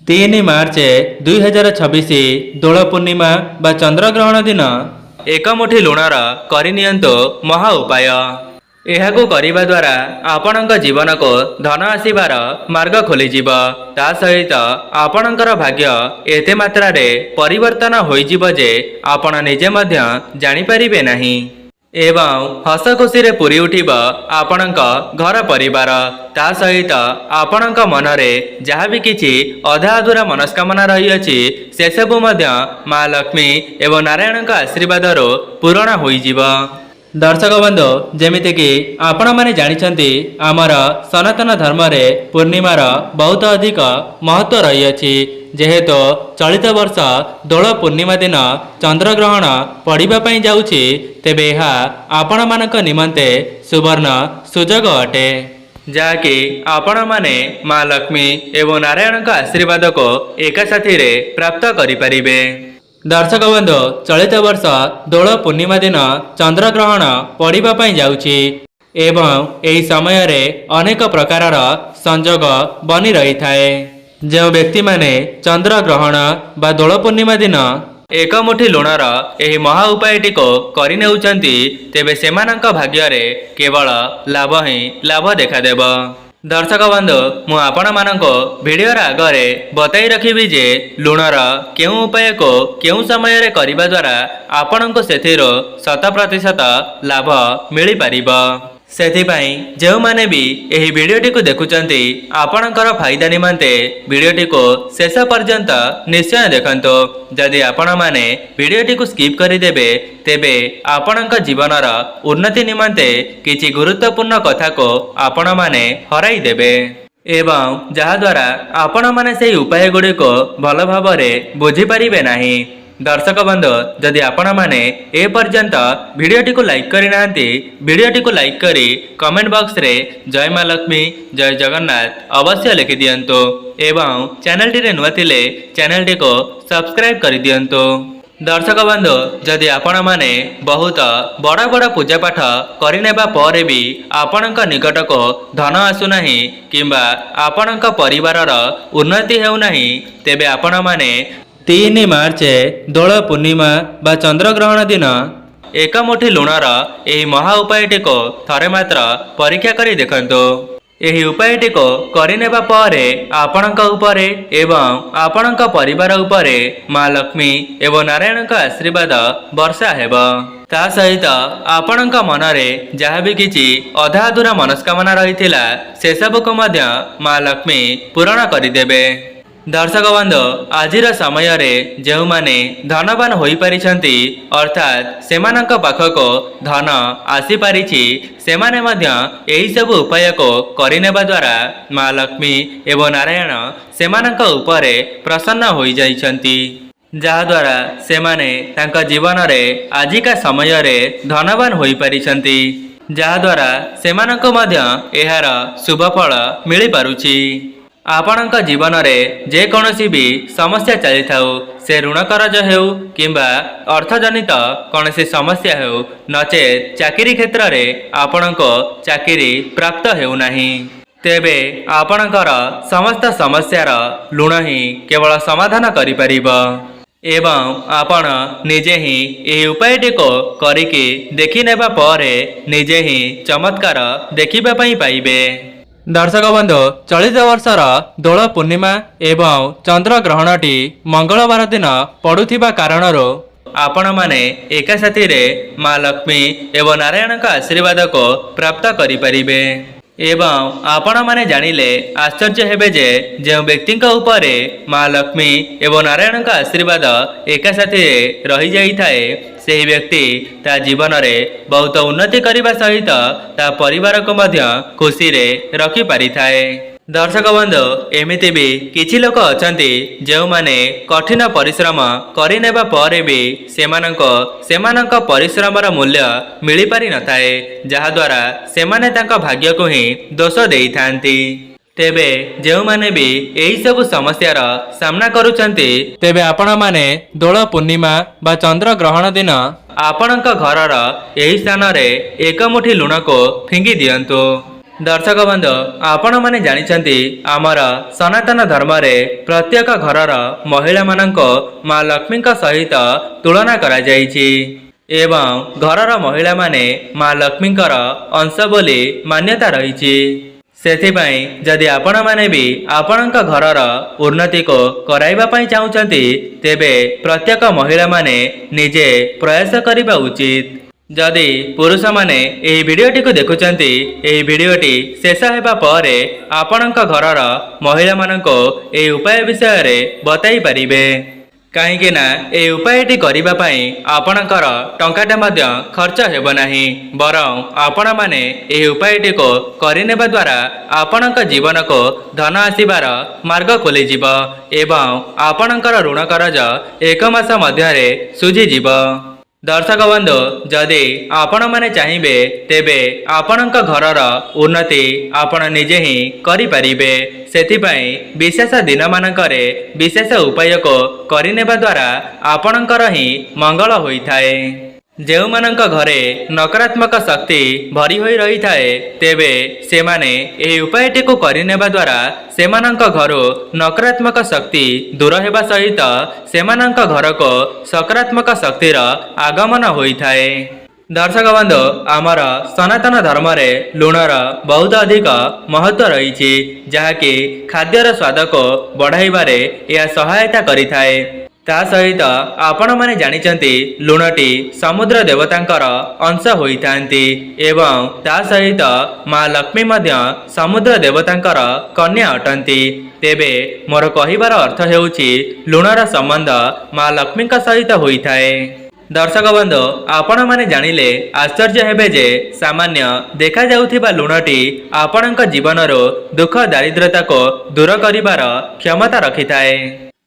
3 March 2026 ଦୋଳ ପୂର୍ଣ୍ଣିମା ବା ଚନ୍ଦ୍ରଗ୍ରହଣ ଦିନ ଏକ ମୁଠି ଲୁଣର କରିନିଅନ୍ତୁ ମହା ଉପାୟ। ଏହାକୁ କରିବା ଦ୍ୱାରା ଆପଣଙ୍କ ଜୀବନକୁ ଧନ ଆସିବାର ମାର୍ଗ ଖୋଲିଯିବ। ତା ସହିତ ଆପଣଙ୍କର ଭାଗ୍ୟ ଏତେ ମାତ୍ରାରେ ପରିବର୍ତ୍ତନ ହୋଇଯିବ ଯେ ଆପଣ ନିଜେ ମଧ୍ୟ ଜାଣିପାରିବେ ନାହିଁ ଏବଂ ହସ ଖୁସିରେ ପୂରି ଉଠିବ ଆପଣଙ୍କ ଘର ପରିବାର। ତା ସହିତ ଆପଣଙ୍କ ମନରେ ଯାହା ବି କିଛି ଅଧା ଅଧୁରା ମନସ୍କାମନା ରହିଅଛି ସେସବୁ ମଧ୍ୟ ମା ଲକ୍ଷ୍ମୀ ଏବଂ ନାରାୟଣଙ୍କ ଆଶୀର୍ବାଦରୁ ପୂରଣ ହୋଇଯିବ। ଦର୍ଶକ ବନ୍ଧୁ, ଯେମିତିକି ଆପଣମାନେ ଜାଣିଛନ୍ତି ଆମର ସନାତନ ଧର୍ମରେ ପୂର୍ଣ୍ଣିମାର ବହୁତ ଅଧିକ ମହତ୍ତ୍ୱ ରହିଅଛି। ଯେହେତୁ ଚଳିତ ବର୍ଷ ଦୋଳ ପୂର୍ଣ୍ଣିମା ଦିନ ଚନ୍ଦ୍ରଗ୍ରହଣ ପଡ଼ିବା ପାଇଁ ଯାଉଛି, ତେବେ ଏହା ଆପଣମାନଙ୍କ ନିମନ୍ତେ ସୁବର୍ଣ୍ଣ ସୁଯୋଗ ଅଟେ, ଯାହାକି ଆପଣମାନେ ମା ଲକ୍ଷ୍ମୀ ଏବଂ ନାରାୟଣଙ୍କ ଆଶୀର୍ବାଦକୁ ଏକା ସାଥିରେ ପ୍ରାପ୍ତ କରିପାରିବେ। ଦର୍ଶକ ବନ୍ଧୁ, ଚଳିତ ବର୍ଷ ଦୋଳ ପୂର୍ଣ୍ଣିମା ଦିନ ଚନ୍ଦ୍ରଗ୍ରହଣ ପଡ଼ିବା ପାଇଁ ଯାଉଛି ଏବଂ ଏହି ସମୟରେ ଅନେକ ପ୍ରକାରର ସଂଯୋଗ ବନି ରହିଥାଏ। ଯେଉଁ ବ୍ୟକ୍ତିମାନେ ଚନ୍ଦ୍ରଗ୍ରହଣ ବା ଦୋଳ ପୂର୍ଣ୍ଣିମା ଦିନ ଏକ ମୁଠି ଲୁଣର ଏହି ମହା ଉପାୟଟିକୁ କରିନେଉଛନ୍ତି, ତେବେ ସେମାନଙ୍କ ଭାଗ୍ୟରେ କେବଳ ଲାଭ ହିଁ ଲାଭ ଦେଖାଦେବ। ଦର୍ଶକ ବନ୍ଧୁ, ମୁଁ ଆପଣମାନଙ୍କୁ ଭିଡ଼ିଓର ଆଗରେ ବତାଇ ରଖିବି ଯେ ଲୁଣର କେଉଁ ଉପାୟକୁ କେଉଁ ସମୟରେ କରିବା ଦ୍ୱାରା ଆପଣଙ୍କୁ ସେଥିରୁ 100% ଲାଭ ମିଳିପାରିବ। ସେଥିପାଇଁ ଯେଉଁମାନେ ବି ଏହି ଭିଡ଼ିଓଟିକୁ ଦେଖୁଛନ୍ତି ଆପଣଙ୍କର ଫାଇଦା ନିମନ୍ତେ ଭିଡ଼ିଓଟିକୁ ଶେଷ ପର୍ଯ୍ୟନ୍ତ ନିଶ୍ଚୟ ଦେଖନ୍ତୁ। ଯଦି ଆପଣମାନେ ଭିଡ଼ିଓଟିକୁ ସ୍କିପ୍ କରିଦେବେ ତେବେ ଆପଣଙ୍କ ଜୀବନର ଉନ୍ନତି ନିମନ୍ତେ କିଛି ଗୁରୁତ୍ୱପୂର୍ଣ୍ଣ କଥାକୁ ଆପଣମାନେ ହରାଇଦେବେ ଏବଂ ଯାହାଦ୍ୱାରା ଆପଣମାନେ ସେହି ଉପାୟ ଗୁଡ଼ିକୁ ଭଲ ଭାବରେ ବୁଝିପାରିବେ ନାହିଁ। ଦର୍ଶକ ବନ୍ଧୁ, ଯଦି ଆପଣମାନେ ଏପର୍ଯ୍ୟନ୍ତ ଭିଡ଼ିଓଟିକୁ ଲାଇକ୍ କରିନାହାନ୍ତି, ଭିଡ଼ିଓଟିକୁ ଲାଇକ୍ କରି କମେଣ୍ଟ ବକ୍ସରେ ଜୟ ମା ଲକ୍ଷ୍ମୀ ଜୟ ଜଗନ୍ନାଥ ଅବଶ୍ୟ ଲେଖିଦିଅନ୍ତୁ ଏବଂ ଚ୍ୟାନେଲଟିରେ ନୂଆ ଥିଲେ ଚ୍ୟାନେଲଟିକୁ ସବସ୍କ୍ରାଇବ୍ କରିଦିଅନ୍ତୁ। ଦର୍ଶକ ବନ୍ଧୁ, ଯଦି ଆପଣମାନେ ବହୁତ ବଡ଼ ବଡ଼ ପୂଜାପାଠ କରିନେବା ପରେ ବି ଆପଣଙ୍କ ନିକଟକୁ ଧନ ଆସୁନାହିଁ କିମ୍ବା ଆପଣଙ୍କ ପରିବାରର ଉନ୍ନତି ହେଉନାହିଁ, ତେବେ ଆପଣମାନେ 3 ମାର୍ଚ୍ଚ ଦୋଳ ପୂର୍ଣ୍ଣିମା ବା ଚନ୍ଦ୍ରଗ୍ରହଣ ଦିନ ଏକ ମୁଠି ଲୁଣର ଏହି ମହା ଉପାୟଟିକୁ ଥରେ ମାତ୍ର ପରୀକ୍ଷା କରି ଦେଖନ୍ତୁ। ଏହି ଉପାୟଟିକୁ କରିନେବା ପରେ ଆପଣଙ୍କ ଉପରେ ଏବଂ ଆପଣଙ୍କ ପରିବାର ଉପରେ ମା ଲକ୍ଷ୍ମୀ ଏବଂ ନାରାୟଣଙ୍କ ଆଶୀର୍ବାଦ ବର୍ଷା ହେବ। ତା ସହିତ ଆପଣଙ୍କ ମନରେ ଯାହା ବି କିଛି ଅଧା ଅଧୁରା ମନସ୍କାମନା ରହିଥିଲା ସେସବୁକୁ ମଧ୍ୟ ମା ଲକ୍ଷ୍ମୀ ପୂରଣ କରିଦେବେ। ଦର୍ଶକ ବନ୍ଧୁ, ଆଜିର ସମୟରେ ଯେଉଁମାନେ ଧନବାନ ହୋଇପାରିଛନ୍ତି ଅର୍ଥାତ୍ ସେମାନଙ୍କ ପାଖକୁ ଧନ ଆସିପାରିଛି, ସେମାନେ ମଧ୍ୟ ଏହିସବୁ ଉପାୟକୁ କରିନେବା ଦ୍ୱାରା ମା ଲକ୍ଷ୍ମୀ ଏବଂ ନାରାୟଣ ସେମାନଙ୍କ ଉପରେ ପ୍ରସନ୍ନ ହୋଇଯାଇଛନ୍ତି, ଯାହାଦ୍ୱାରା ସେମାନେ ତାଙ୍କ ଜୀବନରେ ଆଜିକା ସମୟରେ ଧନବାନ ହୋଇପାରିଛନ୍ତି, ଯାହାଦ୍ୱାରା ସେମାନଙ୍କୁ ମଧ୍ୟ ଏହାର ଶୁଭଫଳ ମିଳିପାରୁଛି। ଆପଣଙ୍କ ଜୀବନରେ ଯେକୌଣସି ବି ସମସ୍ୟା ଚାଲିଥାଉ, ସେ ଋଣ କରଜ ହେଉ କିମ୍ବା ଅର୍ଥଜନିତ କୌଣସି ସମସ୍ୟା ହେଉ, ନଚେତ୍ ଚାକିରି କ୍ଷେତ୍ରରେ ଆପଣଙ୍କୁ ଚାକିରି ପ୍ରାପ୍ତ ହେଉନାହିଁ, ତେବେ ଆପଣଙ୍କର ସମସ୍ତ ସମସ୍ୟାର ଲୁଣ ହିଁ କେବଳ ସମାଧାନ କରିପାରିବ ଏବଂ ଆପଣ ନିଜେ ହିଁ ଏହି ଉପାୟଟିକୁ କରିକି ଦେଖିନେବା ପରେ ନିଜେ ହିଁ ଚମତ୍କାର ଦେଖିବା ପାଇଁ ପାଇବେ। ଦର୍ଶକ ବନ୍ଧୁ, ଚଳିତ ବର୍ଷର ଦୋଳ ପୂର୍ଣ୍ଣିମା ଏବଂ ଚନ୍ଦ୍ରଗ୍ରହଣଟି ମଙ୍ଗଳବାର ଦିନ ପଡ଼ୁଥିବା କାରଣରୁ ଆପଣମାନେ ଏକା ସାଥିରେ ମା ଲକ୍ଷ୍ମୀ ଏବଂ ନାରାୟଣଙ୍କ ଆଶୀର୍ବାଦକୁ ପ୍ରାପ୍ତ କରିପାରିବେ ଏବଂ ଆପଣମାନେ ଜାଣିଲେ ଆଶ୍ଚର୍ଯ୍ୟ ହେବେ ଯେ ଯେଉଁ ବ୍ୟକ୍ତିଙ୍କ ଉପରେ ମା ଲକ୍ଷ୍ମୀ ଏବଂ ନାରାୟଣଙ୍କ ଆଶୀର୍ବାଦ ଏକା ସାଥିରେ ରହିଯାଇଥାଏ, ସେହି ବ୍ୟକ୍ତି ତା ଜୀବନରେ ବହୁତ ଉନ୍ନତି କରିବା ସହିତ ତା ପରିବାରକୁ ମଧ୍ୟ ଖୁସିରେ ରଖିପାରିଥାଏ। ଦର୍ଶକ ବନ୍ଧୁ, ଏମିତି ବି କିଛି ଲୋକ ଅଛନ୍ତି ଯେଉଁମାନେ କଠିନ ପରିଶ୍ରମ କରିନେବା ପରେ ବି ସେମାନଙ୍କୁ ସେମାନଙ୍କ ପରିଶ୍ରମର ମୂଲ୍ୟ ମିଳିପାରିନଥାଏ, ଯାହାଦ୍ୱାରା ସେମାନେ ତାଙ୍କ ଭାଗ୍ୟକୁ ହିଁ ଦୋଷ ଦେଇଥାନ୍ତି। ତେବେ ଯେଉଁମାନେ ବି ଏହିସବୁ ସମସ୍ୟାର ସାମ୍ନା କରୁଛନ୍ତି, ତେବେ ଆପଣମାନେ ଦୋଳ ପୂର୍ଣ୍ଣିମା ବା ଚନ୍ଦ୍ରଗ୍ରହଣ ଦିନ ଆପଣଙ୍କ ଘରର ଏହି ସ୍ଥାନରେ ଏକ ମୁଠି ଲୁଣକୁ ଫିଙ୍ଗି ଦିଅନ୍ତୁ दर्शक बंधु आपण माने जानिछंती आमर सनातन धर्म रे प्रत्येक घरर महिला मानक माँ लक्ष्मी सहित तुलना करा जायछि एवं घरर महिला माने माँ लक्ष्मी अंश बोली मान्यता रही। सेथिपाई जदि आपण माने भी आपणक घरर उन्नति को कराइबा पई चाहुचंती तेबे प्रत्येक महिला माने निजे प्रयास करिबा उचित। जदि पुरुष माने एही भिडियोटी को देखुचंती एही भिडियोटी शेष हेबा परे आपणक घरर महिला मानको एही उपाय विषय रे बताई परिबे कहीं ना ए उपायटी करिबा पई आपणकर टंकाटे मध्य खर्च हेबो नाही बरं आपण माने ए उपायटी को करिनेबा द्वारा आपणक जीवन को धन आसीबार मार्ग खोली जीव एवं आपणकर ऋण कर्ज 1 मास मध्य रे सुझी जीव। दर्शक बंधु जदि आपण माने चाहिए तेबे आपणक घरर उन्नति आपण निजे ही करि परिबे। सेथिपाई विशेष दिन मानकरे विशेष उपाय को करिनेबा द्वारा आपणकर ही मंगल होइथाए। जेउ मानक घरे नकारात्मक शक्ति भरी होई रही थाए तेबे सेमाने एही उपायटी को करिनेबा द्वारा सेमानंक घरो नकारात्मक शक्ति दूर हेबा सहित सेमानंक घर को सकारात्मक शक्तिर आगमन होइथाए। दर्शक बंधु आमर सनातन धर्म रे लुणर बहुत अधिक महत्व रही जहाँकि खाद्यर स्वाद को बढ़ाइबारे यह सहायता करिथाए। ता सहित आपण माने जानिचंती लुणटी समुद्र देवतांकर अंश होइथांती एवं ता सहित माँ लक्ष्मी मध्य समुद्र देवतांकर कन्या अटंती। तेबे मोर कहिबार अर्थ हेउची लुणर संबंध माँ लक्ष्मी सहित होइथाए। दर्शक बंधु आपण माने जानिले आश्चर्य हेबे जे सामान्य देखा जाउथिबा लुणटी आपणक जीवनरो दुख दारिद्रता को दूर करिबार क्षमता रखिथाए।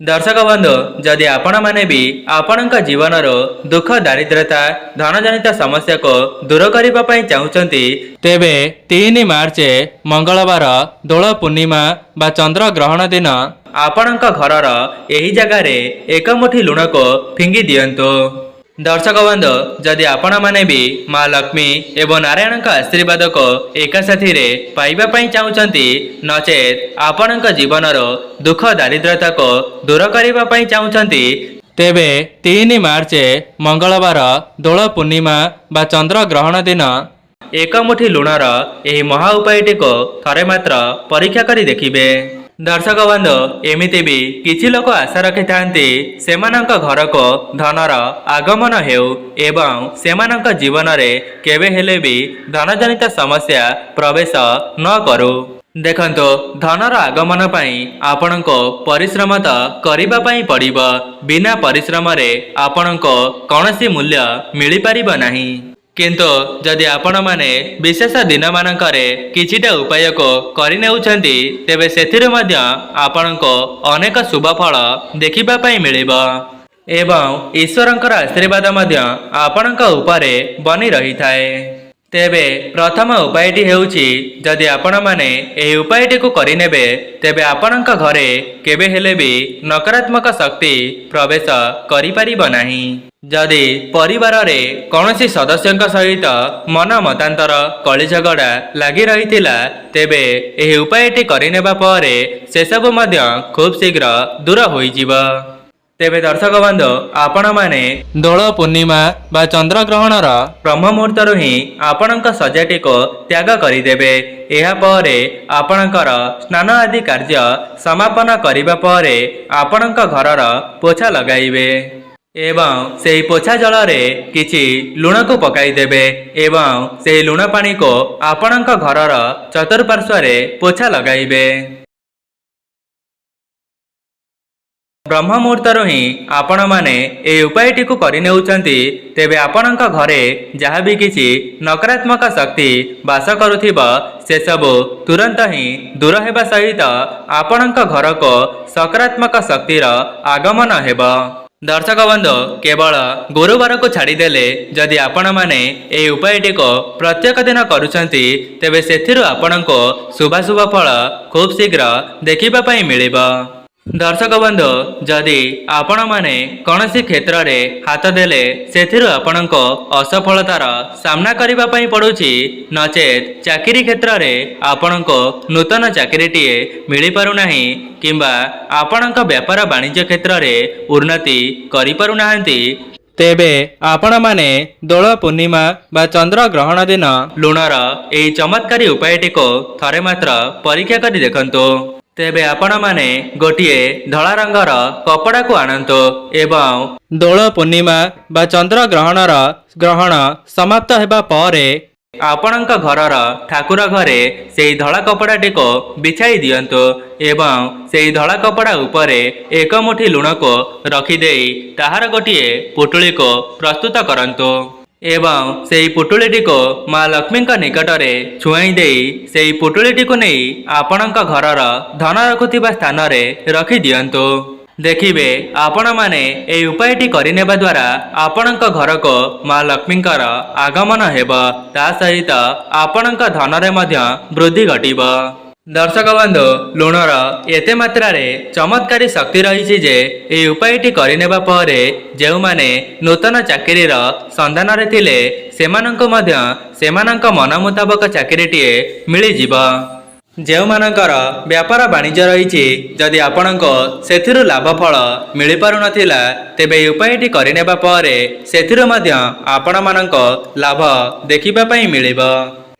दर्शक बंधु जदि आपण माने भी आपणक जीवनरो दुख दारिद्रता धन जनित समस्या को दूर करिबा पई चाहुचंती तेबे 3 मार्च मंगलवार दोल पूर्णिमा बा चंद्र ग्रहण दिन आपणक घरर एही जगह रे 1 मुठी लुण को फिंगी दियंतो। दर्शक बंधु जदि आपण माने भी माँ लक्ष्मी एवं नारायण का आशीर्वाद को एक साथी रे पाइबा पई चाहुचंती नचेत आपणक जीवनरो दुख दारिद्रता को दूर करिबा पई चाहुचंती तेबे 3 मार्च मंगलवार दोल पूर्णिमा बा चंद्र ग्रहण दिन 1 मुठी लुणर एही महा उपायटी को थरे मात्र परीक्षा करी देखिबे। दर्शक बंधु एमिति भी किछि लोक आशा रखि थांती सेमानक घर को धनर आगमन हेउ एवं सेमानक जीवन रे केबे हेले भी धन जनित समस्या प्रवेश न करू। देखंतो धनर आगमन पई आपणको परिश्रम त करिबा पई पड़िबो बिना परिश्रम रे आपणको कोनोसी मूल्य मिली परिबो नाही। किंतु जदि आपण माने विशेष दिन मानकरे किछिटा उपाय को करिनेउछंती तेबे सेथिरे मध्य आपणको अनेक शुभ फल देखिबा पई मिलिबो एवं ईश्वरंकर आशीर्वाद मध्य आपणक उपरे बनी रही थाए। तेबे प्रथम उपायटी हेउची जदि आपण माने एही उपायटी को करिनेबे तेबे आपणक घरे केबे हेले भी नकारात्मक शक्ति प्रवेश करि परिबो नाही। जदि परिवार रे कौनसी सदस्यंक सहित मन मतांतर कली झगड़ा लगी रही तेबे एही उपायटी करिनेबा परे से सब मध्य खूब शीघ्र दूर होई जीव। तेबे दर्शक बंधु आपण माने दोल पूर्णिमा बा चंद्र ग्रहणर ब्रह्म मुहूर्तरु ही आपणक सजाटी को त्याग करिदेबे। एहा परे आपणकर स्नान आदि कार्य समापन करिबा परे आपणक घरर पोछा लगाइबे एवं से पोछा जल रे किछि लुण को पकाई देबे एवं से लुण पानी को आपणक घरर चतुर्पार्श्व रे पोछा लगाइबे। ब्रह्म मुहूर्तरु ही आपण माने ए उपायटी को करिनेउछंती तेबे आपणक घरे जहा भी किछि नकारात्मक शक्ति वास करुथिबा से सब तुरंत ही दूर हेबा सहित आपणक घर को सकारात्मक शक्तिर आगमन हेबा। दर्शक बंधु केवल गुरुवार को छाड़ीदेले जदि आपण माने ए उपायटी को प्रत्येक दिन करुछंती तेबे सेथिरु आपणको शुभाशुभ फल खूब शीघ्र देखिबा पई मिलिबा। दर्शक बंधु जदि आपण माने कौनसी क्षेत्र रे हाथ देले सेथिरु आपणक असफलतार सामना करिबा पई पड़ुछि नचेत चाकरी क्षेत्र रे आपणक नूतन चाकरीटीए मिली पारु नाही किंबा आपणक व्यापार वाणिज्य क्षेत्र रे उन्नति करि पारु नाहंती तेबे आपण माने दोल पूर्णिमा बा चंद्र ग्रहण दिन लुणर एही चमत्कारी उपायटी को थरे मात्र परीक्षा करि देखंतु। तेबे आपण माने गोटिए धला रंगर कपड़ा को आणंतु एवं दोल पूर्णिमा बा चंद्र ग्रहणर ग्रहण समाप्त हेबा परे आपणक घरर ठाकुर घरे सेही धला कपड़ाटी को बिछाई दियंतु एवं सेही धला कपड़ा उपरे एक मुठी लुण को रखिदेई ताहार गोटिए पुटुली को प्रस्तुत करंतु एवं सेही पुटुलीटी को माँ लक्ष्मी निकटरे छुआई देई सेही पुटुलीटी को नहीं आपणक घरर धन रखुथिबा स्थान रे रखि दियंतु। देखिबे आपण माने एही उपायटी करिनेबा द्वारा आपणक घर को माँ लक्ष्मींकर आगमन हेब ता सहित आपणक धन रे मध्य वृद्धि घटिब। दर्शक बंधु लुणर एते मात्रा रे चमत्कारी शक्ति रही जे एही उपायटी करिनेबा परे जेउ माने नूतन चाकरीर संधान रे थिले सेमानंको मध्य सेमानंक मन मुताबक चाकरीटीए मिली जिव। जेउ मानकर व्यापार वाणिज्य रही जदि आपणको सेथिरु लाभ फल मिली पारु नथिला तेबे एही उपायटी करिनेबा परे सेथिरु मध्य आपण माननको लाभ देखिबा पई मिलिबो।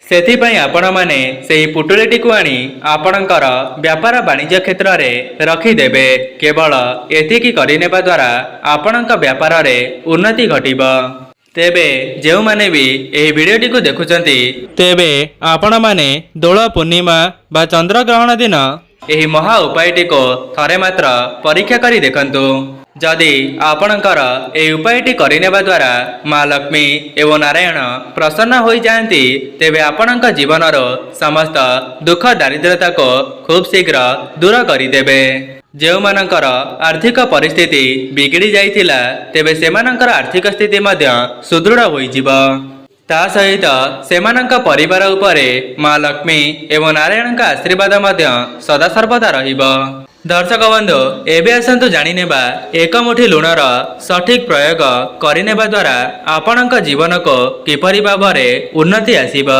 सेथिपाई आपण माने सेही पुटुलीटी को आनी आपणकर व्यापार वाणिज्य क्षेत्र रे रखिदेबे केवल एतिकी करिनेबा द्वारा आपणक व्यापार रे उन्नति घटिब। तेबे जेउ माने भी एही वीडियोटी को देखुचंती तेबे आपण माने दोल पूर्णिमा बा चंद्र ग्रहण दिन एही महा उपायटी को थरे मात्र परीक्षा करी देखंतु। जदि आपणकर एही उपायटी करिनेबा द्वारा माँ लक्ष्मी एवं नारायण प्रसन्न होई जाएंती तेबे आपणक जीवनर समस्त दुख दारिद्रता को खूब शीघ्र दूर करिदेबे। जेउ मानकर आर्थिक परिस्थिति बिगड़ी जाइथिला तेबे सेमानकर आर्थिक स्थिति मध्य सुदृढ़ होई जिव। ता सहित सेमानक परिवार उपरे माँ लक्ष्मी एवं नारायण का आशीर्वाद मध्य सदा सर्वदा रहिब। दर्शक बंधु एबे आसंतु जानिनेबा एक मुठी लुणर सठिक प्रयोग करिनेबा द्वारा आपणक जीवन को किपरि भाबरे उन्नति आसीब।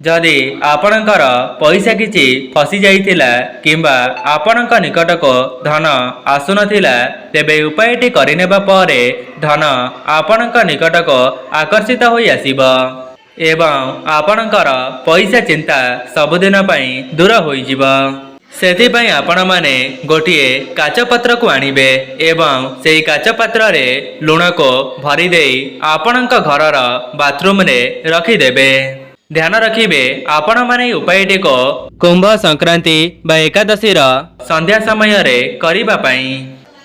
जदि आपणकर पैसा किछि फसी जाइथिला किंबा आपणक निकट को धन आसुनथिला तेबे उपायटी करिनेबा परे धन आपणक निकट को आकर्षित होई आसीब एवं आपणकर पैसा चिंता सबुदिन पई दूर होई जिव। सेथिपाई आपण माने गोटिए काच पत्र को आनिबे एवं सेही काच पत्र रे लुण को भरी देई आपणक घरर बाथरूम रे रखिदेबे। ध्यान रखिबे आपण माने उपायटी को कुंभ संक्रांति बा एकादशी रा संध्या समय रे करिबा पई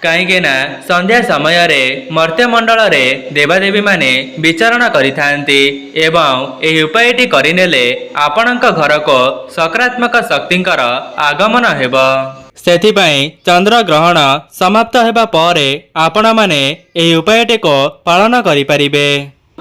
कहीं संध्या समय रे मर्त्य मंडल रे देवादेवी माने विचरण करिथांती एवं एही उपायटी करिनेले आपणक घर को सकारात्मक शक्तिंकर आगमन हेब। सेथिपाई चंद्र ग्रहण समाप्त हेबा परे आपण माने एही उपायटी को पालन करि परिबे।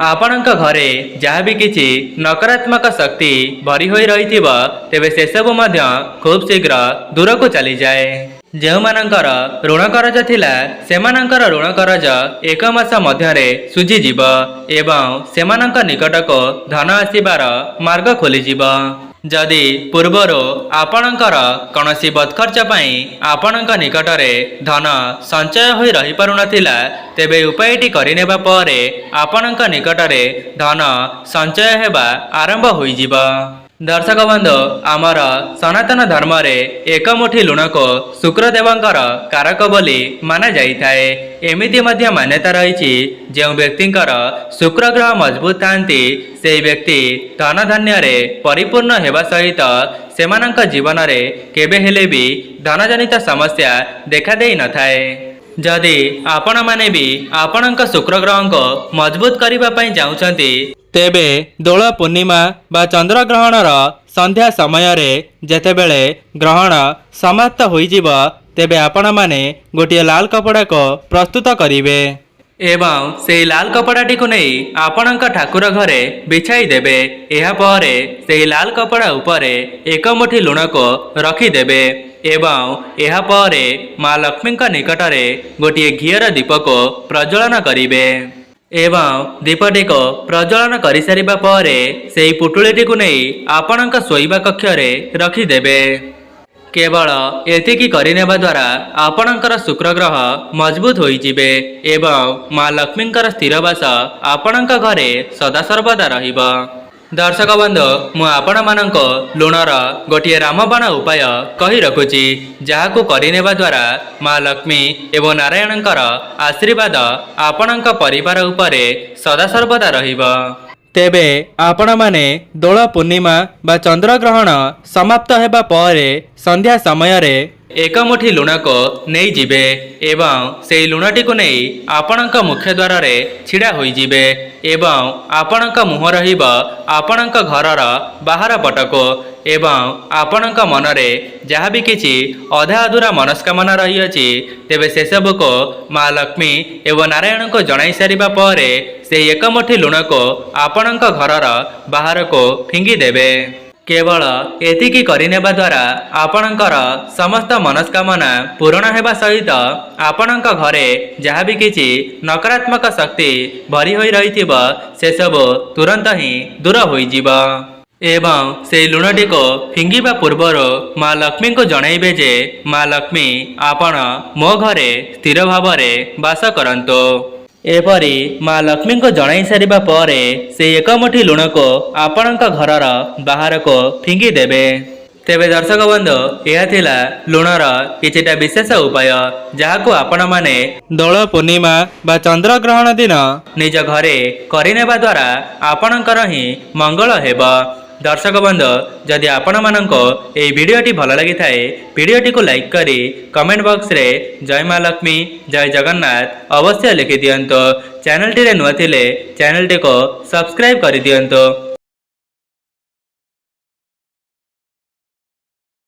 आपणक घरे जहाँ भी किछि नकारात्मक शक्ति भरी होई रहिथिब तेबे से सब मध्य खूब शीघ्र दूर को चली जाए। जेउ मानकर ऋण करज थिला सेमानकर ऋण करज एक मास मध्यरे सुझी जीव एवं सेमानक निकट को धन आसीबार मार्ग खोली जीव। जदि पूर्वरु आपणकर कौनसी बदखर्च पई आपणक निकटरे धन संचय होई रही पारु नथिला तेबे उपायटी करिनेबा परे आपणक निकटरे धन संचय हेबा आरंभ होई जीव। दर्शक बंधु आमर सनातन धर्म रे एक मुठी लुण को शुक्रदेवंकर कारक बोली माना जाइथाए। एमिति मध्य मान्यता रही जो व्यक्तिंकर शुक्र ग्रह मजबूत थांती से व्यक्ति धन धान्य रे परिपूर्ण हेबा सहित सेमानंक जीवन रे केबे हेले भी धनजनित समस्या देखा देई न थाए। जदि आपण माने भी आपणक शुक्र ग्रह को मजबूत करिबा पई चाहुचंती तेबे दोल पूर्णिमा बा चंद्र ग्रहणर संध्या समय रे जेतेबेले ग्रहण समाप्त होई जीव तेबे आपण माने गोटिए लाल कपड़ा को प्रस्तुत करिवे एवं से लाल कपड़ाटी को नहीं आपणक ठाकुर घरे बिछाई देबे। एहा परे से लाल कपड़ा उपरे एक मुठी लुण को रखिदेबे एवं एहा परे माँ लक्ष्मी निकटरे गोटे घीर दीप को प्रज्वलन करिवे एवं दीपटी को प्रज्वलन कर सारिबा परे से पुटुळीटी को नहीं आपणक शोइबा कक्षरे रखिदेबे। केवल एतिकी करिनेबा द्वारा आपणकर शुक्र ग्रह मजबूत होइजिबे एवं माँ लक्ष्मींकर स्थिरवास आपणक घरे सदासर्वदा रहिबो। दर्शक बंधु मु आपण मानक लुणर गोटे रामबाण उपाय कही रखुची जहाकु करिनेबा द्वारा माँ लक्ष्मी एवं नारायणकर आशीर्वाद आपणक परिवार उपरे सदासर्वदा रहिबो। तेबे आपण माने दोल पूर्णिमा बा चंद्र ग्रहण समाप्त हेबा परे संध्या समय रे एक मुठी लुण को नहीं जिबे एवं से लुणटी को नहीं आपणक मुख्य द्वार रे छिड़ा होई जिबे एवं आपणक मुह रहिब आपणक घरर बाहर पटको एवं आपणक मनरे जहाँ भी किछि अधा अधूरा मनस्कामना रही अछि तेबे से सब को माँ लक्ष्मी एवं नारायण को जणाई सारिबा परे से एक मुठी लुण को आपणक घरर बाहर को फिंगी देबे। केवल एतिकी करिनेबा द्वारा आपणकर समस्त मनस्कामना पूर्ण हेबा सहित आपणक घरे जहाँ भी किछि नकारात्मक शक्ति भरी होई रहिथिबो से सब तुरंत ही दूर होई जिवो एवं से लुणटी को फिंगिबा पूर्वर माँ लक्ष्मी को जणाइबे जे माँ लक्ष्मी आपण मो घरे स्थिर भावरे वास करंतो। एपरी माँ लक्ष्मी को जणाई सारिबा परे से एक मुठी लुण को आपणक घरर बाहर को फिंगी देबे। तेबे दर्शक बंधु यह थिला लुणर किछिटा विशेष उपाय जहाकु आपण माने दोल पूर्णिमा बा चंद्र ग्रहण दिन निज घरे करिनेबा द्वारा आपणकर ही मंगल हेबो। दर्शक बंधु जदि आपण मानक ए भिडियोटी भल लगी थाए भिडियोटी को लाइक करी कमेंट बॉक्स रे जय माँ लक्ष्मी जय जगन्नाथ अवश्य लिखि दियंतो। चैनल टी रे नुआ थिले चैनल टी को सब्सक्राइब करि दियंतो।